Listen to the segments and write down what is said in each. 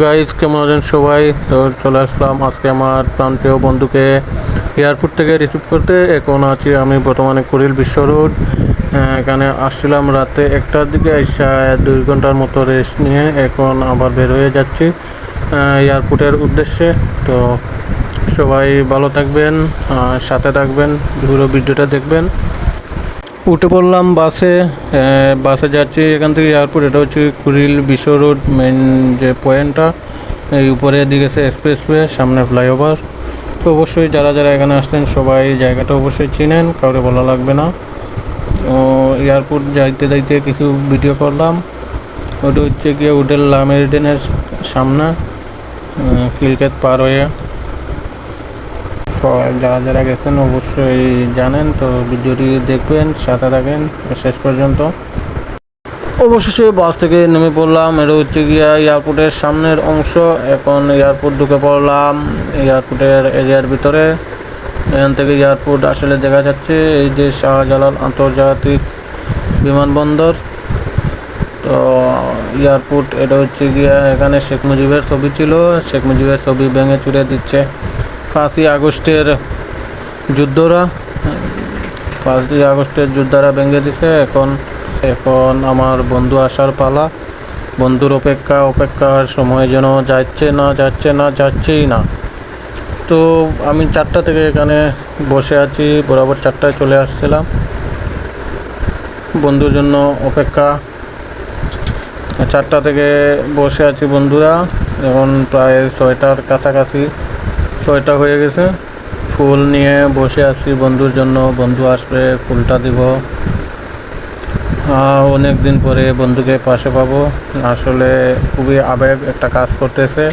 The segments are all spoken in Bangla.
গাইজ কেমন আছেন সবাই? তো চলে আসলাম আজকে আমার প্রান্তীয় বন্ধুকে এয়ারপোর্ট থেকে রিসিভ করতে। এখন আছি আমি বর্তমানে কুড়িল বিশ্ব রোড। এখানে আসছিলাম রাতে 1টার দিকে, এসে 2 ঘন্টার মতো রেস্ট নিয়ে এখন আবার বের হয়ে যাচ্ছি এয়ারপোর্টের উদ্দেশ্যে। তো সবাই ভালো থাকবেন, সাথে থাকবেন, পুরো ভিডিওটা দেখবেন। উঠে পড়লাম বাসে যাচ্ছি এখান থেকে এয়ারপোর্ট। এটা হচ্ছে কুড়িল বিশ্ব রোড মেন যে পয়েন্টটা, এই উপরে দিকে এক্সপ্রেসওয়ে, সামনে ফ্লাইওভার। তো অবশ্যই যারা যারা এখানে আসছেন সবাই জায়গাটা অবশ্যই চিনেন, কাউরে বলা লাগবে না। এয়ারপোর্ট যাইতে যাইতে কিছু ভিডিও করলাম। ওটা হচ্ছে গিয়ে হোটেল লা মেরিডিয়ানের সামনে, কিলকেত পার হয়ে। যারা যারা গেছেন অবশ্যই জানেন, তো ভিডিওটি দেখবেন, সাথে থাকেন শেষ পর্যন্ত। অবশেষে বাস থেকে নেমে পড়লাম। এটা হচ্ছে গিয়া এয়ারপোর্টের সামনের অংশ। এখন এয়ারপোর্ট ঢুকে পড়লাম এয়ারপোর্টের এরিয়ার ভিতরে। এখান থেকে এয়ারপোর্ট আসলে দেখা যাচ্ছে এই যে শাহজালাল আন্তর্জাতিক বিমানবন্দর। তো এয়ারপোর্ট এটা হচ্ছে গিয়া, এখানে শেখ মুজিবের ছবি ছিল, শেখ মুজিবের ছবি ভেঙে চুরে দিচ্ছে 5ই আগস্টের যুদ্ধরা। 5ই আগস্টের যোদ্ধারা ভেঙে দিছে। এখন আমার বন্ধু আসার পালা। বন্ধুর অপেক্ষার সময় যেন যাচ্ছেই না। তো আমি 4টা থেকে এখানে বসে আছি, বরাবর 4টায় চলে আসছিলাম বন্ধুর জন্য অপেক্ষা। 4টা থেকে বসে আছি বন্ধুরা, এখন প্রায় 6টার কাছাকাছি, 6টা হয়ে গেছে। ফুল নিয়ে বসে আছি বন্ধুর জন্য, বন্ধু আসবে, ফুলটা দিব। অনেক দিন পরে বন্ধুকে পাশে পাবো, আসলে খুবই আবেগ একটা কাজ করতেছে।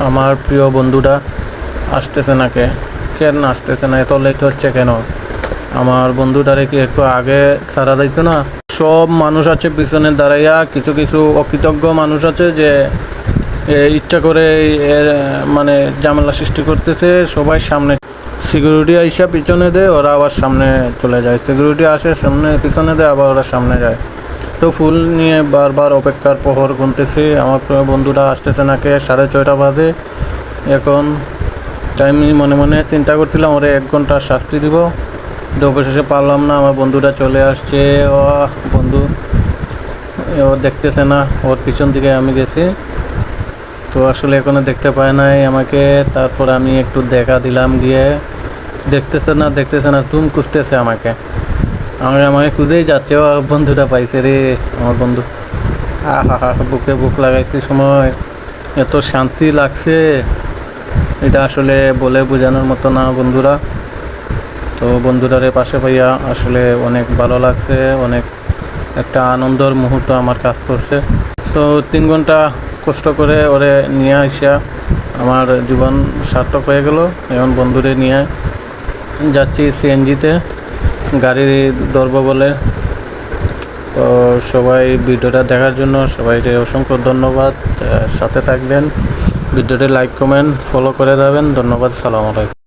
আমার প্রিয় বন্ধুটা আসতেছে না, কেন আসতেছে না? এত লেট হচ্ছে কেন? আমার বন্ধুটারে কি একটু আগে ছাড়া দিত না? সব মানুষ আছে পিছনে দাঁড়াইয়া, কিছু কিছু অকৃতজ্ঞ মানুষ আছে যে ইচ্ছা করে মানে ঝামেলা সৃষ্টি করতেছে। সবাই সামনে, সিকিউরিটি আইসা পিছনে দেয়, ওরা আবার সামনে চলে যায়। সিকিউরিটি আসে সামনে, পিছনে দেয়, আবার ওরা সামনে যায়। তো ফুল নিয়ে বারবার অপেক্ষার প্রহর গুনতেছি। আমার বন্ধুটা আসতেছে না, 6:30 বাজে এখন। টাইম মনে মনে চিন্তা করছিলাম ওরে 1 ঘন্টা শাস্তি দিব, কিন্তু অবশেষে পারলাম না। আমার বন্ধুটা চলে আসছে। বন্ধু ও দেখতেছে না, ওর পিছন দিকে আমি গেছি, তো আসলে এখনো দেখতে পায় নাই আমাকে। তারপর আমি একটু দেখা দিলাম, গিয়ে দেখতেছে না, তুম খুঁজতেছে আমাকে খুঁজেই যাচ্ছে। ও বন্ধুটা পাইছে রে, আমার বন্ধু। বুকে বুক লাগাইছি সময়, এত শান্তি লাগছে, এটা আসলে বলে বোঝানোর মতো না বন্ধুরা। তো বন্ধুটারে পাশে পাইয়া আসলে অনেক ভালো লাগছে, অনেক একটা আনন্দের মুহূর্ত আমার কাজ করছে। তো 3 ঘন্টা কষ্ট করে ওরে নিয়ে আসা আমার জীবন সার্থক হয়ে গেল। এখন বন্ধুরে নিয়ে যাচ্ছি সিএনজিতে, গাড়ি ধরব বলে। তো সবাই ভিডিওটা দেখার জন্য সবাইকে অসংখ্য ধন্যবাদ। সাথে থাকবেন, ভিডিওটি লাইক কমেন্ট ফলো করে দেবেন। ধন্যবাদ, সালাম আলাইকুম।